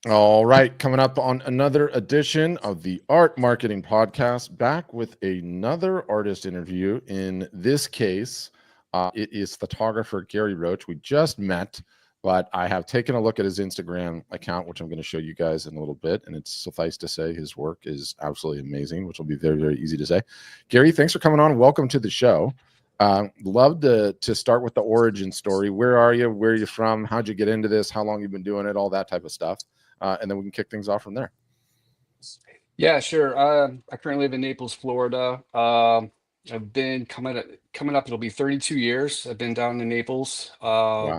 All right, coming up on another edition of the Art Marketing Podcast, back with another artist interview. In this case, it is photographer Gary Roche. We just met, but I have taken a look at his Instagram account, which I'm going to show you guys in a little bit. And it's suffice to say, his work is absolutely amazing, which will be very, very easy to say. Gary, thanks for coming on. Welcome to the show. Love to start with the origin story. Where are you? Where are you from? How'd you get into this? How long you've been doing it? All that type of stuff. And then we can kick things off from there. Yeah, sure. I currently live in Naples, Florida. I've been coming up. It'll be 32 years. I've been down in Naples. Wow.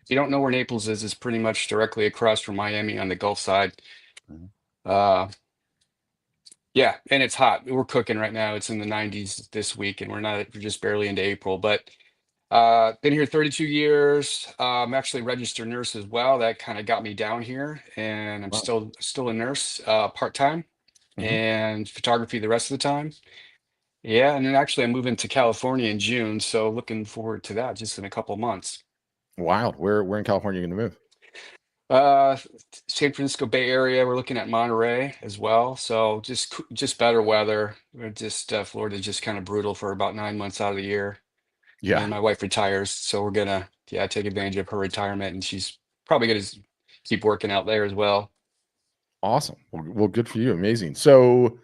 If you don't know where Naples is, it's pretty much directly across from Miami on the Gulf side. Mhm. Uh, yeah, and it's hot. We're cooking right now. It's in the 90s this week, and we're just barely into April. But been here 32 years. I'm actually a registered nurse as well. That kind of got me down here, and I'm Wow. still a nurse, part-time, Hmm. and photography the rest of the time. Yeah, and then actually I'm moving to California in June, so looking forward to that just in a couple of months. Wild. Where in California are you going to move? Uh, San Francisco Bay Area, we're looking at Monterey as well. So just better weather. We're just Florida's just kind of brutal for about 9 months out of the year. And Yeah. then my wife retires, so we're gonna take advantage of her retirement, and she's probably gonna keep working out there as well. Awesome. Well, good for you. Amazing. So,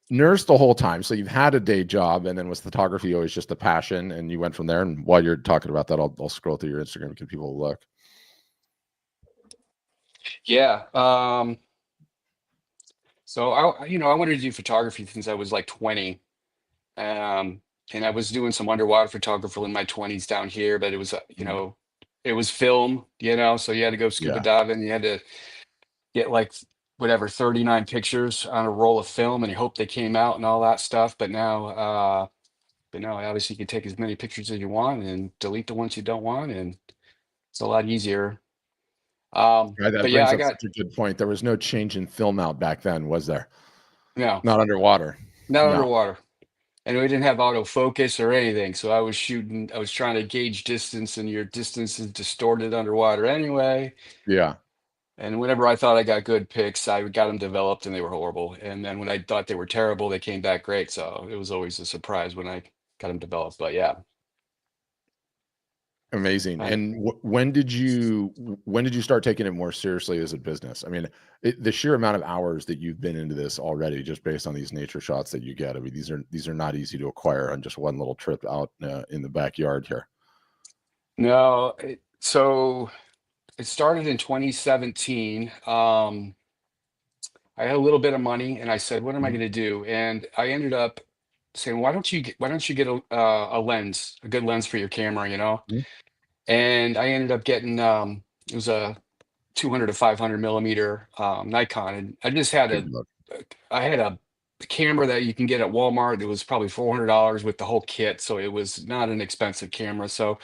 nurse the whole time. So, you've had a day job, and then was photography always just a passion? And you went from there. And while you're talking about that, I'll scroll through your Instagram and give people a look. Yeah. So I wanted to do photography since I was like 20. Um, and I was doing some underwater photography in my 20s down here, but it was, Mhm. it was film, so you had to go scuba Yeah. diving. You had to get like whatever 39 pictures on a roll of film, and you hope they came out and all that stuff. But now obviously you can take as many pictures as you want and delete the ones you don't want, and it's a lot easier. That But yeah, brings I up got such a good point. There was no change in film out back then, was there? no, Not underwater. not No. underwater. And we didn't have autofocus or anything. So I was trying to gauge distance, and your distance is distorted underwater anyway. Yeah. And whenever I thought I got good pics, I got them developed and they were horrible. And then when I thought they were terrible, they came back great. So it was always a surprise when I got them developed. But yeah, Amazing. I, And when did you start taking it more seriously as a business? I mean, the sheer amount of hours that you've been into this already, just based on these nature shots that you get. I mean, these are not easy to acquire on just one little trip out in the backyard here. no, so it started in 2017. I had a little bit of money and I said, what am I Mhm. going to do? And I ended up saying, why don't you get a lens, a good lens for your camera, Mhm. And I ended up getting it was a 200 to 500 millimeter Nikon, and Good luck. I had a camera that you can get at Walmart. It was probably $400 with the whole kit, so it was not an expensive camera. So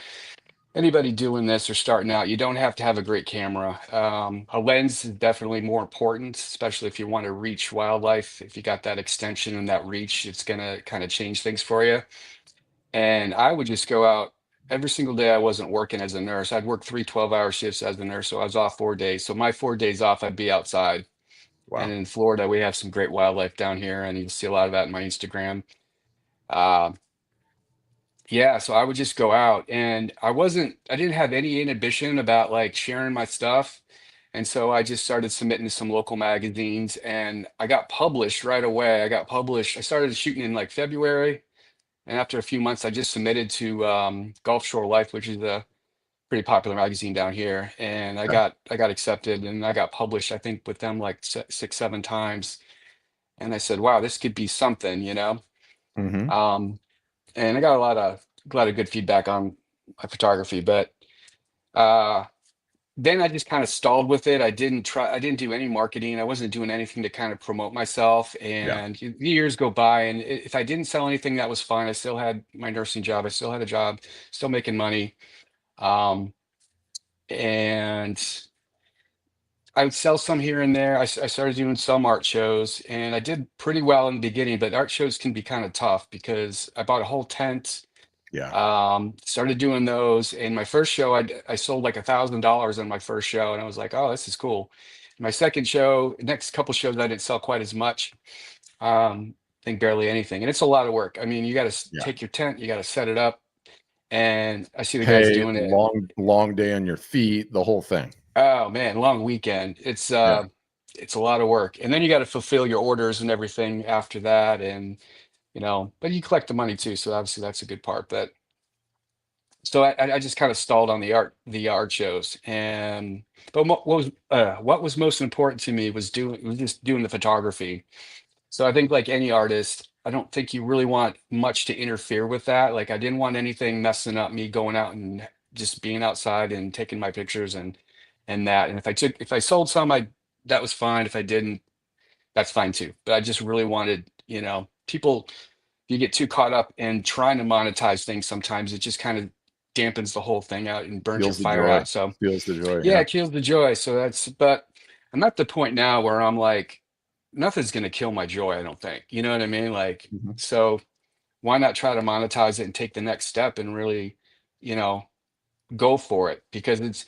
anybody doing this or starting out, you don't have to have a great camera. A lens is definitely more important, especially if you want to reach wildlife. If you got that extension and that reach, it's gonna kind of change things for you. And I would just go out every single day. I wasn't working as a nurse. I'd work 3 12-hour shifts as a nurse, so I was off 4 days. So my 4 days off, I'd be outside. And Wow. in Florida, we have some great wildlife down here, and you'll see a lot of that in my Instagram. Uh, yeah, so I would just go out, and I didn't have any inhibition about like sharing my stuff. And so I just started submitting to some local magazines, and I got published right away. I started shooting in like February. And after a few months, I just submitted to Gulf Shore Life, which is a pretty popular magazine down here. And Okay. I got accepted, and I got published, I think, with them like six, 7 times. And I said, wow, this could be something. Hmm. Um, and I got a lot of good feedback on my photography, but uh, then I just kind of stalled with it. I didn't do any marketing. I wasn't doing anything to kind of promote myself. Yeah. And the years go by, and if I didn't sell anything, that was fine. I still had my nursing job. I still had a job, still making money. Um, and I would sell some here and there. I started doing some art shows, and I did pretty well in the beginning, but art shows can be kind of tough because I bought a whole tent. Yeah. Started doing those. And my first show, I sold like $1,000 on my first show, and I was like, oh, this is cool. My second show, next couple shows, I didn't sell quite as much. I think barely anything, and it's a lot of work. I mean, you got to Yeah. take your tent, you got to set it up, and I see the guys Pay, doing it. long day on your feet, the whole thing. Oh man, long weekend. Yeah. It's a lot of work. And then you got to fulfill your orders and everything after that. And but you collect the money too, so obviously that's a good part. But so I just kind of stalled on the art shows. And but what was most important to me was just doing the photography. So I think like any artist, I don't think you really want much to interfere with that. Like I didn't want anything messing up me going out and just being outside and taking my pictures and that. And if I sold some, I that was fine. If I didn't, that's fine too. But I just really wanted, people, you get too caught up in trying to monetize things, sometimes it just kind of dampens the whole thing out and burns your Feels the fire joy. out. So Feels the joy. yeah, Yeah. it kills the joy. So but I'm at the point now where I'm like, nothing's gonna kill my joy, I don't think. You know what I mean? Like, Mhm. so why not try to monetize it and take the next step and really, you know, go for it? Because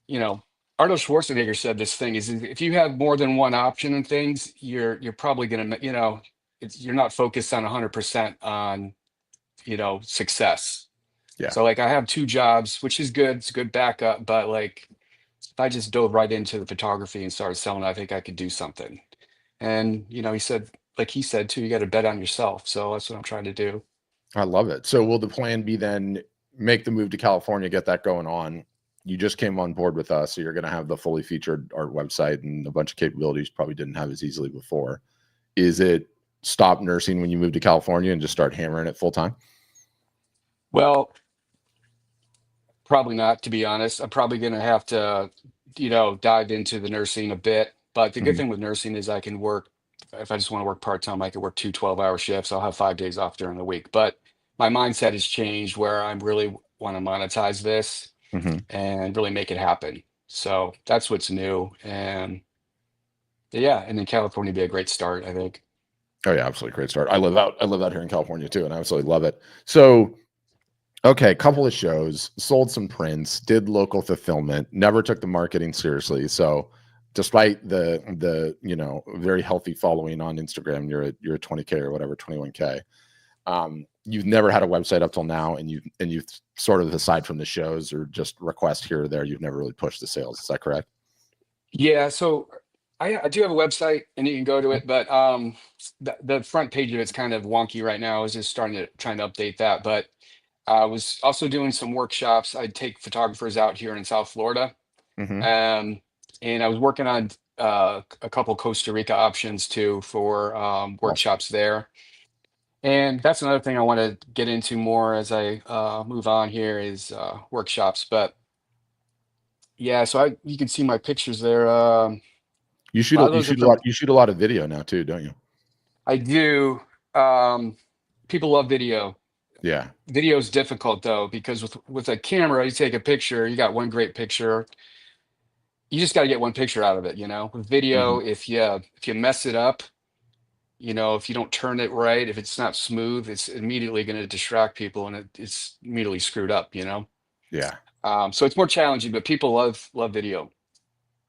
you know, Arnold Schwarzenegger said this thing is if you have more than one option and things, you're probably gonna, you're not focused on 100% on, success. Yeah. So like I have two jobs, which is good. It's a good backup, but like if I just dove right into the photography and started selling, I think I could do something. And he said too, you got to bet on yourself. So that's what I'm trying to do. I love it. So will the plan be then make the move to California, get that going on? You just came on board with us, so you're going to have the fully featured art website and a bunch of capabilities you probably didn't have as easily before. Is it stop nursing when you move to California and just start hammering it full time? Well, probably not, to be honest. I'm probably going to have to, dive into the nursing a bit. But the good Mhm. thing with nursing is I can work, if I just want to work part time, I can work two 12-hour shifts. I'll have 5 days off during the week. But my mindset has changed where I really want to monetize this Mhm. and really make it happen. So that's what's new. And yeah, and then California would be a great start, I think. Oh yeah, absolutely great start. I live out here in California too, and I absolutely love it. So okay, couple of shows, sold some prints, did local fulfillment, never took the marketing seriously. So despite the very healthy following on Instagram, you're a 20K or whatever, 21K. You've never had a website up till now, and you've sort of, aside from the shows or just requests here or there, you've never really pushed the sales. Is that correct? Yeah, so I do have a website and you can go to it, but the front page of it's kind of wonky right now. I was just trying to update that, but I was also doing some workshops. I'd take photographers out here in South Florida, Mm-hmm. um, and I was working on a couple Costa Rica options too for Awesome. workshops there. And that's another thing I want to get into more as I move on here is workshops. But yeah, so you can see my pictures there. A lot of You those are shoot a from lot. You shoot a lot of video now too, don't you? I do. Um, People love video. Yeah. Video is difficult though because with a camera, you take a picture, you got one great picture. You just got to get one picture out of it. With Hmm. video, if you mess it up, if you don't turn it right, if it's not smooth, it's immediately going to distract people, and it's immediately screwed up. Yeah. So it's more challenging, but people love video.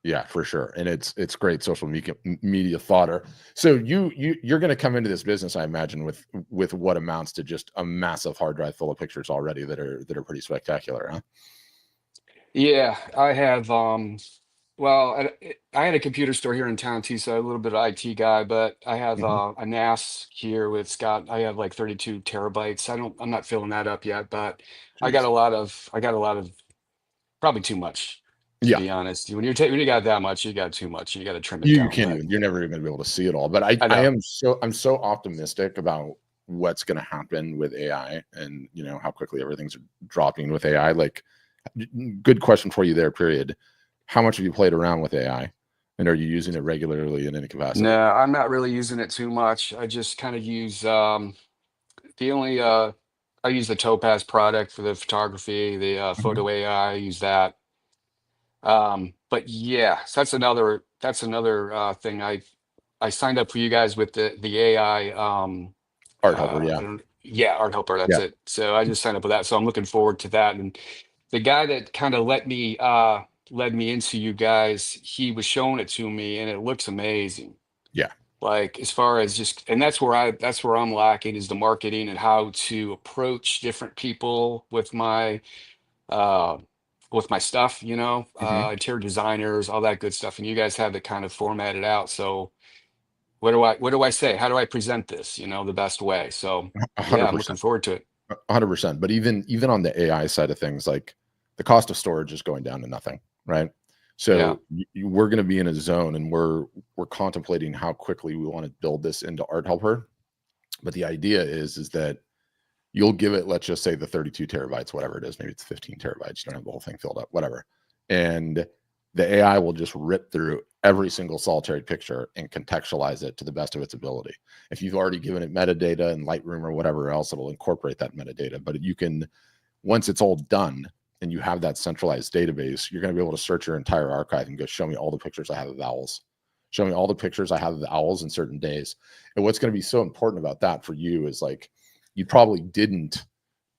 Yeah, for sure, and it's great social media fodder. So you're going to come into this business, I imagine, with what amounts to just a massive hard drive full of pictures already that are pretty spectacular, huh? Yeah, I have. Well, I had a computer store here in town too, so a little bit of IT guy, but I have Hmm. a NAS here with Scott. I have like 32 terabytes. I'm not filling that up yet, but Jeez. I got a lot of probably too much, to Yeah, be honest. When you got that much, you got too much. You got to trim it you down. can't But even. You're never even going to be able to see it all. But I I know. am so optimistic about what's going to happen with AI, and how quickly everything's dropping with AI. Like, good question for you there. Period. How much have you played around with AI, and are you using it regularly in any capacity? No, I'm not really using it too much. I just kind of use the only I use the Topaz product for the photography, the Mhm. photo AI. I use that. But yeah, so that's another thing. I signed up for you guys with the AI Art helper, yeah. I don't Yeah, art helper, that's Yeah. it. So I just signed up with that. So I'm looking forward to that. And the guy that kind of led me into you guys, he was showing it to me and it looks amazing. Yeah. Like as far as just, and that's where I'm lacking is the marketing and how to approach different people uh with my stuff, Hmm. interior designers, all that good stuff. And you guys have it kind of formatted out. So what do I say? How do I present this, the best way? So A yeah, hundred I'm looking percent. forward to it. 100%. But even on the AI side of things, like the cost of storage is going down to nothing, right? Yeah. So we're going to be in a zone, and we're contemplating how quickly we want to build this into Art Helper. But the idea is that you'll give it, let's just say, the 32 terabytes, whatever it is, maybe it's 15 terabytes. You don't have the whole thing filled up, whatever. And the AI will just rip through every single solitary picture and contextualize it to the best of its ability. If you've already given it metadata in Lightroom or whatever else, it'll incorporate that metadata. But you can, once it's all done and you have that centralized database, you're going to be able to search your entire archive and go, show me all the pictures I have of owls. Show me all the pictures I have of the owls in certain days. And what's going to be so important about that for you is like, you probably didn't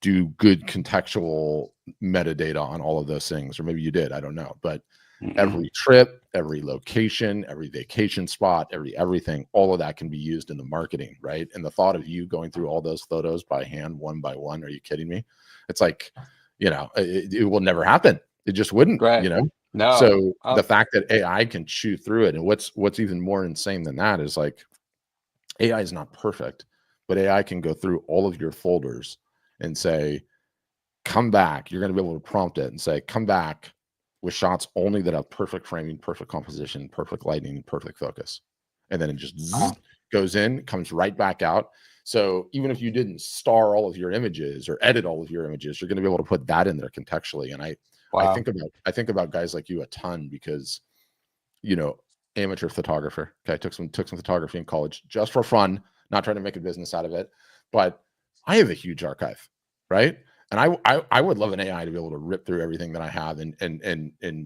do good contextual metadata on all of those things, or maybe you did, I don't know. But Mm-mm. every trip, every location, every vacation spot, everything, all of that can be used in the marketing, right? And the thought of you going through all those photos by hand, one by one, are you kidding me? It's like, it will never happen. It just wouldn't. Right. No. So the fact that AI can chew through it, and what's even more insane than that is like AI is not perfect, but AI can go through all of your folders and say, come back. You're going to be able to prompt it and say, come back with shots only that have perfect framing, perfect composition, perfect lighting, perfect focus. And then it just Wow. goes in, comes right back out. So even if you didn't star all of your images or edit all of your images, you're going to be able to put that in there contextually. And Wow. I think about guys like you a ton because, you know, amateur photographer. Okay, took some photography in college just for fun, not trying to make a business out of it. But I have a huge archive, right? And I would love an AI to be able to rip through everything that I have and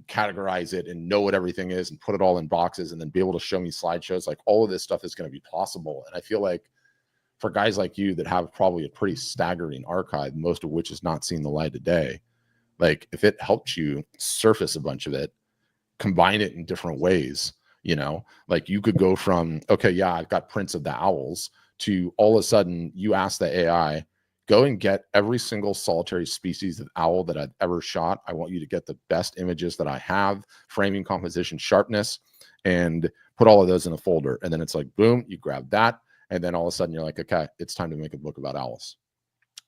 categorize it and know what everything is and put it all in boxes and then be able to show me slideshows. Like all of this stuff is going to be possible. And I feel like for guys like you that have probably a pretty staggering archive, most of which is not seeing the light of day, like if it helps you surface a bunch of it, combine it in different ways, like you could go from, okay, yeah, I've got prints of the owls, to all of a sudden you ask the AI, go and get every single solitary species of owl that I've ever shot. I want you to get the best images that I have, framing, composition, sharpness, and put all of those in a folder. And then it's like, boom, you grab that. And then all of a sudden you're like, okay, it's time to make a book about owls,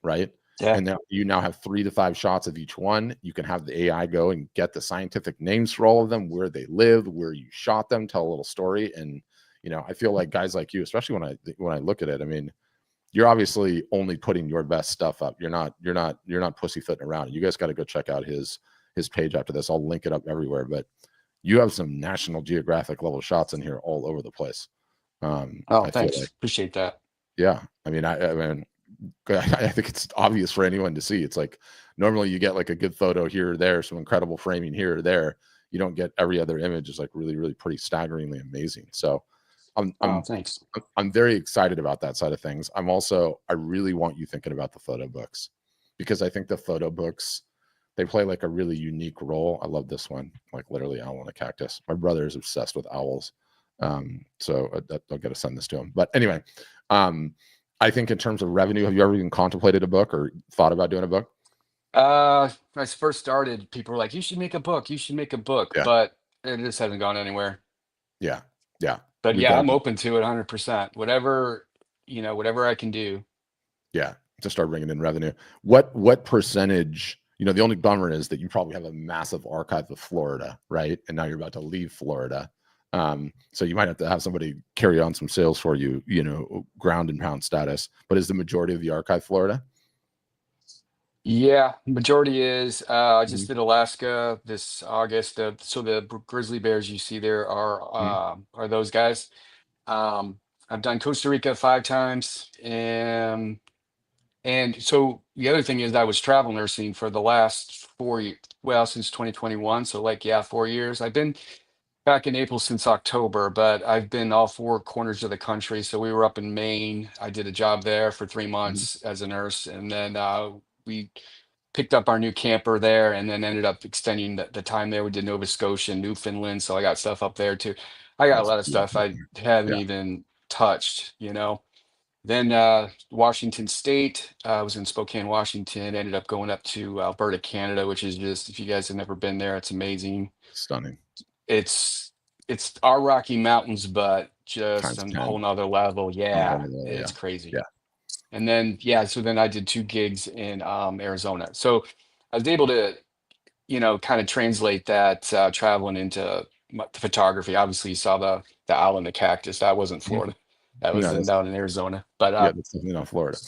right? Yeah. And now you now have 3 to 5 shots of each one. You can have the AI go and get the scientific names for all of them, where they live, where you shot them, tell a little story. And I feel like guys like you, especially when I look at it, I mean, you're obviously only putting your best stuff up. You're not pussyfooting around. You guys got to go check out his page after this. I'll link it up everywhere. But you have some National Geographic level shots in here all over the place. Oh, I feel thanks. like, Appreciate that. yeah. I mean, I think it's obvious for anyone to see. It's like normally you get like a good photo here or there, some incredible framing here or there. You don't get every other image is like really, really pretty staggeringly amazing. So I'm Oh, I'm thanks. I'm very excited about that side of things. I really want you thinking about the photo books because I think the photo books, they play like a really unique role. I love this one, like literally owl and a cactus. My brother is obsessed with owls. So I'll get to send this to him. But anyway, um, I think in terms of revenue, have you ever even contemplated a book or thought about doing a book? When I first started, people were like, "You should make a book. You should make a book," Yeah, but it just hasn't gone anywhere. yeah, yeah. But We've yeah, got I'm to, open to it 100%. Whatever I can do. yeah, to start bringing in revenue. What percentage? The only bummer is that you probably have a massive archive of Florida, right? And now you're about to leave Florida. So you might have to have somebody carry on some sales for you, ground and pound status. But is the majority of the archive Florida? Yeah, majority is. I just Mhm, did Alaska this August. So the grizzly bears you see there mhm, are those guys. Um, I've done Costa Rica 5 times, and so the other thing is I was travel nursing for the last well, since 2021. So like, yeah, 4 years. Back in April since October, but I've been all four corners of the country. So we were up in Maine. I did a job there for 3 months as a nurse, and then we picked up our new camper there, and then ended up extending the time there. We did Nova Scotia, Newfoundland, so I got stuff up there too. I got a That's lot of stuff beautiful. I haven't Yeah, even touched, you know. Then Washington State, I was in Spokane, Washington. Ended up going up to Alberta, Canada, which is just, if you guys have never been there, it's amazing. stunning. It's it's our Rocky Mountains, but just Times on a 10 whole nother level. on a whole Yeah, nother level. it's Yeah, crazy. yeah. And then yeah, so then I did 2 gigs in Arizona. So I was able to, kind of translate that traveling into photography. Obviously, you saw the owl and the cactus. That wasn't Mhm. Florida. That was No, that's down in Arizona. But yeah, that's definitely not Florida.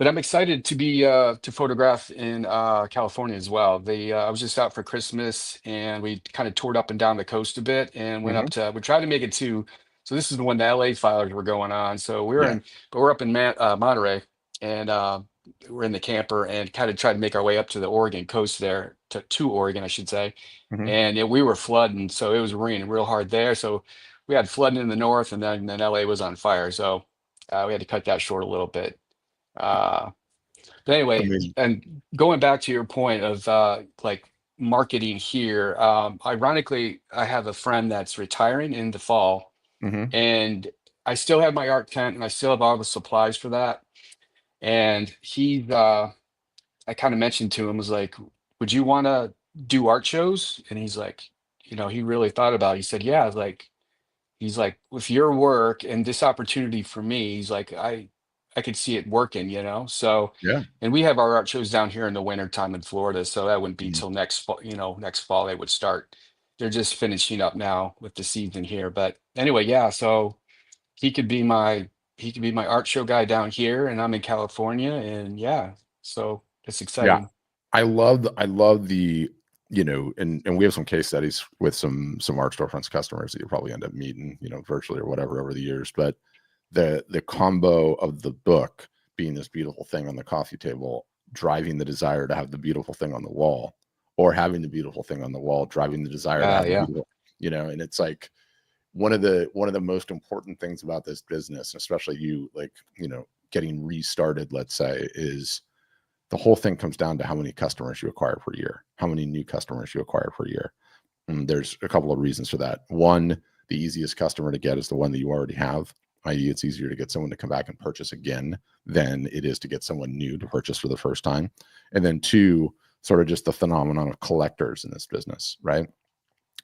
I'm excited to be to photograph in California as well. I was just out for Christmas, and we kind of toured up and down the coast a bit, and went up Hmm. to. We tried to make it to. So this is when the LA filers were going on. So Yeah. we're up in Monterey, and we're in the camper, and kind of tried to make our way up to the Oregon coast there, to Oregon, I should say. Hmm. And we were flooding, so it was raining real hard there. So we had flooding in the north, and then LA was on fire. So we had to cut that short a little bit. Uh, but I anyway, mean, and going back to your point of like marketing here, ironically, I have a friend that's retiring in the fall, hmm and I still have my art tent, and I still have all the supplies for that. And I kind of mentioned to him, was like, "Would you want to do art shows?" And he's like, he really thought about it. He said, "Yeah." I was like, he's like, with your work and this opportunity for me, he's like, I could see it working, So, yeah. and we have our art shows down here in the winter time in Florida, so that wouldn't be Mhm. till next fall, next fall they would start. They're just finishing up now with the season here. But anyway, yeah, so he could be my he could be my art show guy down here, and I'm in California, and yeah, so it's Yeah. exciting. I love the, and we have some case studies with some art storefronts customers that you'll probably end up meeting, virtually or whatever over the years. But the combo of the book being this beautiful thing on the coffee table, driving the desire to have the beautiful thing on the wall, or having the beautiful thing on the wall, driving the desire to have the Yeah. beautiful, and it's like one of the most important things about this business, especially you like, getting restarted, let's say, is the whole thing comes down to how many customers you acquire per year, how many new customers you acquire per year. And there's a couple of reasons for that. One, the easiest customer to get is the one that you already have, i.e., it's easier to get someone to come back and purchase again than it is to get someone new to purchase for the first time. And then two, sort of just the phenomenon of collectors in this business, right?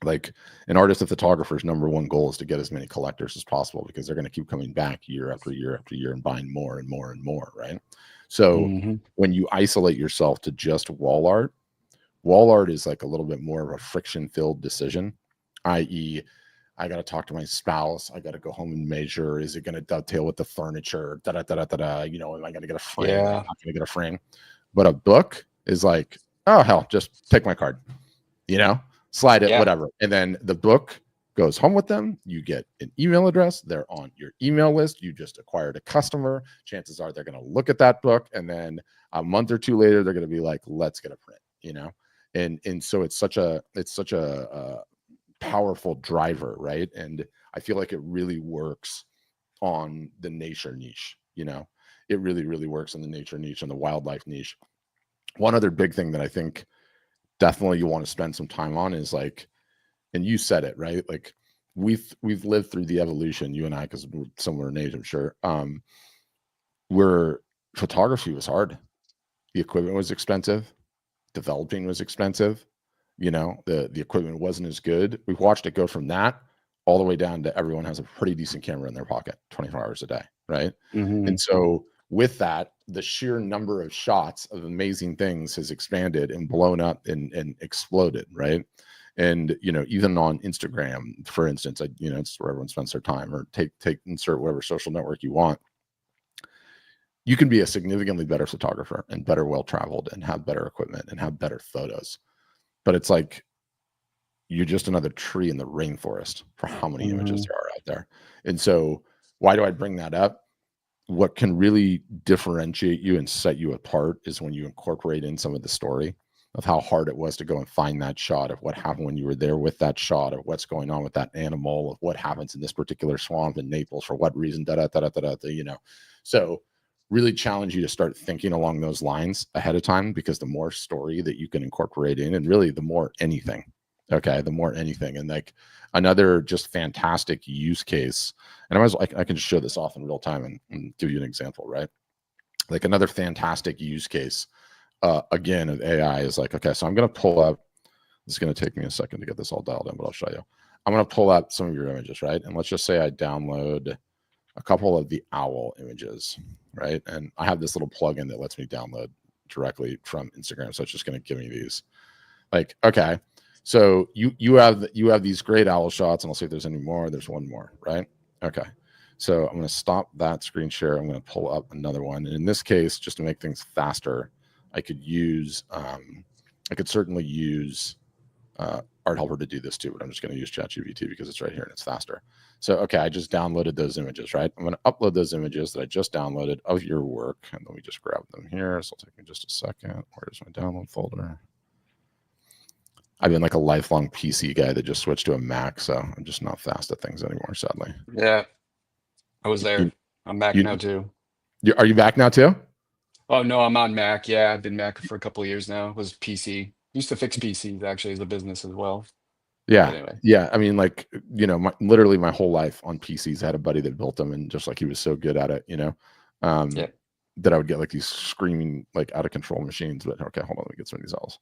Like an artist, a photographer's number one goal is to get as many collectors as possible because they're going to keep coming back year after year after year and buying more and more and more, right? So Hmm. when you isolate yourself to just wall art is like a little bit more of a friction filled decision, i.e., I got to talk to my spouse. I got to go home and measure. Is it going to dovetail with the furniture? Da da da da da da. Am I going to get a frame? Am I Yeah. not going to get a frame? But a book is like, oh hell, just take my card, you know, slide it, Yeah. whatever. And then the book goes home with them. You get an email address. They're on your email list. You just acquired a customer. Chances are they're going to look at that book. And then a month or two later, they're going to be like, let's get a print. And so it's such a powerful driver, right? And I feel like it really works on the nature niche. It really, really works on the nature niche and the wildlife niche. One other big thing that I think definitely you want to spend some time on is like, and you said it, right? Like we've lived through the evolution, you and I, because we're similar in age, I'm sure. Where photography was hard, the equipment was expensive, developing was expensive. The equipment wasn't as good. We've watched it go from that all the way down to everyone has a pretty decent camera in their pocket 24 hours a day, right? Hmm. And so with that, the sheer number of shots of amazing things has expanded and blown up and exploded, right? And even on Instagram, for instance, it's where everyone spends their time, or take insert whatever social network you want. You can be a significantly better photographer and better well traveled and have better equipment and have better photos, but it's like you're just another tree in the rainforest for how many images Hmm. there are out there. And so, why do I bring that up? What can really differentiate you and set you apart is when you incorporate in some of the story. of how hard it was to go and find that shot, of what happened when you were there with that shot, of what's going on with that animal, of what happens in this particular swamp in Naples, for what reason, So really challenge you to start thinking along those lines ahead of time, because the more story that you can incorporate in, and really the more anything, and like another just fantastic use case, and I can just show this off in real time and give you an example, right? Like another fantastic use case, again, of AI is like, okay, so I'm going to pull up, it's going to take me a second to get this all dialed in, but I'll show you. I'm going to pull up some of your images, right? And let's just say I download a couple of the owl images, right? And I have this little plugin that lets me download directly from Instagram. So it's just going to give me these. Like, okay, so you have these great owl shots, and I'll see if there's any more. There's one more, right? Okay. So I'm going to stop that screen share. I'm going to pull up another one. And in this case, just to make things faster, I could certainly use Art Helper to do this too, but I'm just going to use ChatGPT because it's right here and it's faster. So, okay, I just downloaded those images, right? I'm going to upload those images that I just downloaded of your work, and let me just grab them here. So it'll take me just a second. Where's my download folder? I've been like a lifelong PC guy that just switched to a Mac, so I'm just not fast at things anymore, sadly. Yeah, I was there. I'm back now too. Are you back now too? Oh no, I'm on Mac. Yeah, I've been Mac for a couple of years now. It was PC. Used to fix PCs actually as a business as well. Yeah. But anyway. Yeah. I mean, like, literally my whole life on PCs, I had a buddy that built them, and just like he was so good at it, that I would get like these screaming, like out of control machines. But okay, hold on, let me get some of these else.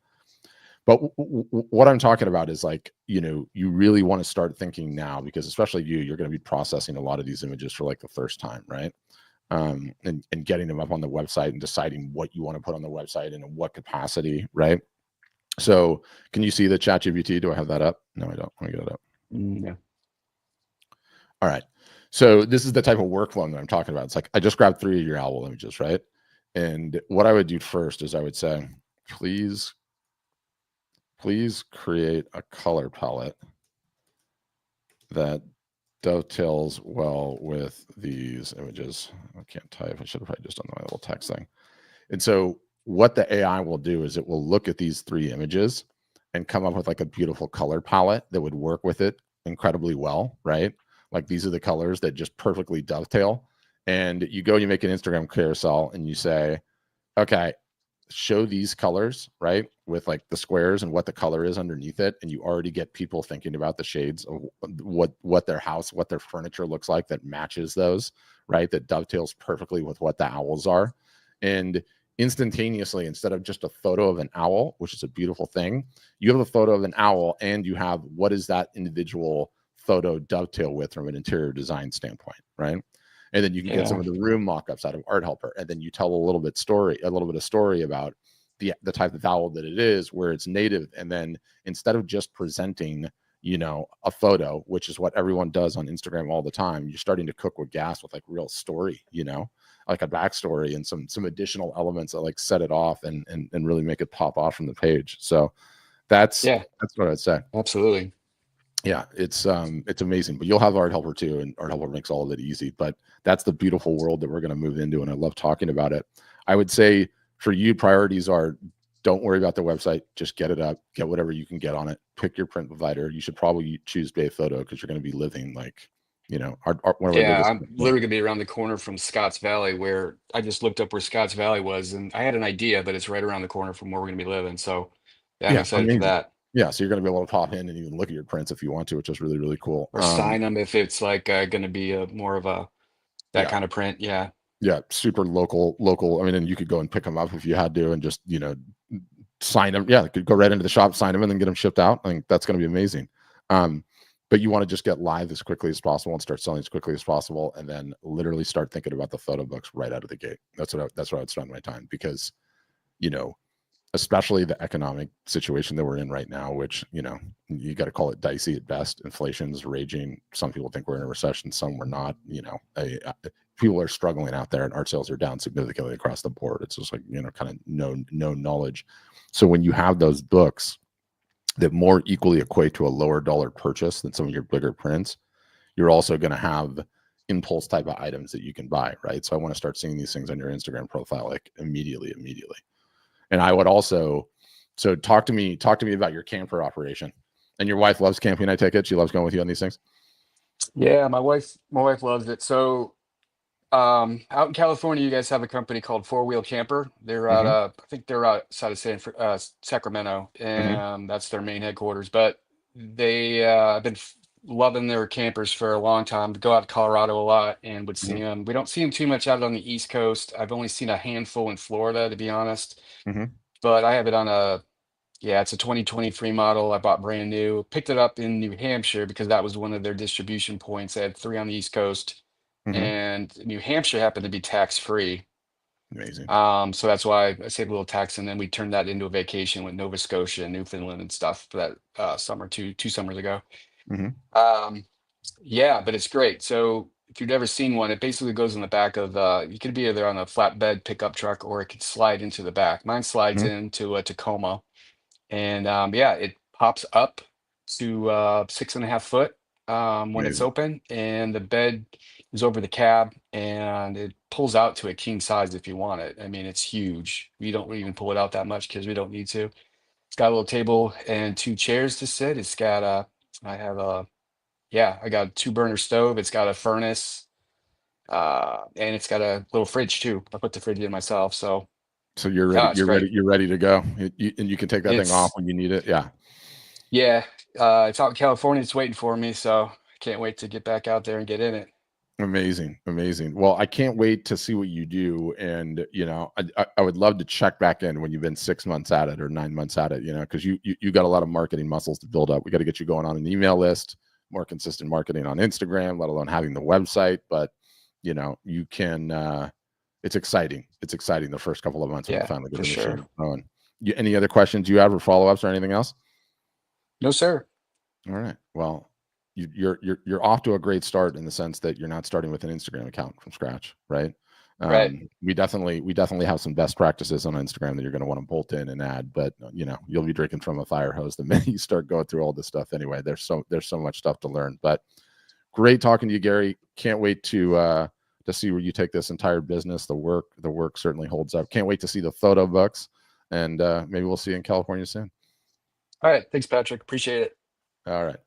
But what I'm talking about is like, you really want to start thinking now, because especially you're going to be processing a lot of these images for like the first time, right? And getting them up on the website and deciding what you want to put on the website and in what capacity, right? So can you see the ChatGPT? Do I have that up? No, I don't. Let me get it up. Yeah. All right. So this is the type of workflow that I'm talking about. It's like, I just grabbed 3 of your owl images, right? And what I would do first is I would say, please create a color palette that dovetails well with these images. I can't type. I should have probably just done my little text thing. And so what the AI will do is it will look at these 3 images and come up with like a beautiful color palette that would work with it incredibly well, right? Like, these are the colors that just perfectly dovetail. And you make an Instagram carousel and you say, okay, show these colors, right, with like the squares and what the color is underneath it, and you already get people thinking about the shades of what their house, what their furniture looks like that matches those, right, that dovetails perfectly with what the owls are. And instantaneously, instead of just a photo of an owl, which is a beautiful thing, you have a photo of an owl, and you have what is that individual photo dovetail with from an interior design standpoint, right? And then you can get some of the room mock-ups out of Art Helper, and then you tell a little bit of story about the type of owl that it is, where it's native. And then instead of just presenting, a photo, which is what everyone does on Instagram all the time, you're starting to cook with gas with like real story, like a backstory and some additional elements that like set it off and really make it pop off from the page. So that's what I'd say. Absolutely. Yeah, it's amazing. But you'll have Art Helper too, and Art Helper makes all of it easy. But that's the beautiful world that we're going to move into, and I love talking about it. I would say for you, priorities are, don't worry about the website, just get it up, get whatever you can get on it, pick your print provider. You should probably choose Bay Photo, because you're going to be living like, I'm literally gonna be around the corner from Scotts Valley, where I just looked up where Scotts Valley was, and I had an idea, but it's right around the corner from where we're gonna be living. So I'm excited for that. Yeah, so you're going to be able to pop in and even look at your prints if you want to, which is really, really cool. Or sign them if it's like going to be more of that kind of print. Yeah. Yeah, super local. I mean, and you could go and pick them up if you had to, and just sign them. Yeah, could go right into the shop, sign them, and then get them shipped out. I think that's going to be amazing. But you want to just get live as quickly as possible and start selling as quickly as possible, and then literally start thinking about the photo books right out of the gate. That's what I would spend my time, because especially the economic situation that we're in right now, which, you got to call it dicey at best. Inflation's raging. Some people think we're in a recession, some we're not. People are struggling out there, and art sales are down significantly across the board. It's just like, kind of known knowledge. So when you have those books that more equally equate to a lower dollar purchase than some of your bigger prints, you're also going to have impulse type of items that you can buy, right? So I want to start seeing these things on your Instagram profile like immediately. And I would also, So talk to me about your camper operation. And your wife loves camping, I take it. She loves going with you on these things. Yeah, my wife loves it. So out in California, you guys have a company called Four Wheel Camper. They're out, Mm-hmm. I think they're outside of Sacramento, Mm-hmm. and that's their main headquarters. But they, I've been loving their campers for a long time. Go out to Colorado a lot and would see them. We don't see them too much out on the East Coast. I've only seen a handful in Florida, to be honest. Mm-hmm. But I have it on yeah, it's a 2023 model. I bought brand new. Picked it up in New Hampshire because that was one of their distribution points. They had three on the East Coast, Mm-hmm. and New Hampshire happened to be tax free. Amazing. So that's why I saved a little tax, and then we turned that into a vacation with Nova Scotia and Newfoundland and stuff for that summer, two summers ago. Mm-hmm. Um, yeah, but it's great. So if you've never seen one, it basically goes in the back of you could be either on a flatbed pickup truck or it could slide into the back. Mine slides Mm-hmm. into a Tacoma, and yeah, it pops up to 6.5 foot when it's Amazing. open, and the bed is over the cab, and it pulls out to a king size if you want it. I mean, it's huge. We don't even pull it out that much because we don't need to. It's got a little table and two chairs to sit. It's got I have a yeah, I got a two-burner stove. It's got a furnace, and it's got a little fridge too. I put the fridge in myself, so So you're ready. yeah, it's great. You're ready to go. And you can take that thing off It's when you need it. Yeah. Yeah, it's out in California. It's waiting for me, so I can't wait to get back out there and get in it. Amazing. Amazing. Well, I can't wait to see what you do. And, I would love to check back in when you've been 6 months at it or 9 months at it, because you got a lot of marketing muscles to build up. We got to get you going on an email list, more consistent marketing on Instagram, let alone having the website. But, you can, it's exciting. It's exciting the first couple of months when you Yeah, finally get for the sure. machine going. Any other questions you have or follow-ups or anything else? No, sir. All right. Well, you're off to a great start in the sense that you're not starting with an Instagram account from scratch, right? Right. We definitely have some best practices on Instagram that you're going to want to bolt in and add, but you'll be drinking from a fire hose the minute you start going through all this stuff. Anyway, there's so much stuff to learn. But great talking to you, Gary. Can't wait to see where you take this entire business. The work certainly holds up. Can't wait to see the photo books, and maybe we'll see you in California soon. All right. Thanks, Patrick. Appreciate it. All right.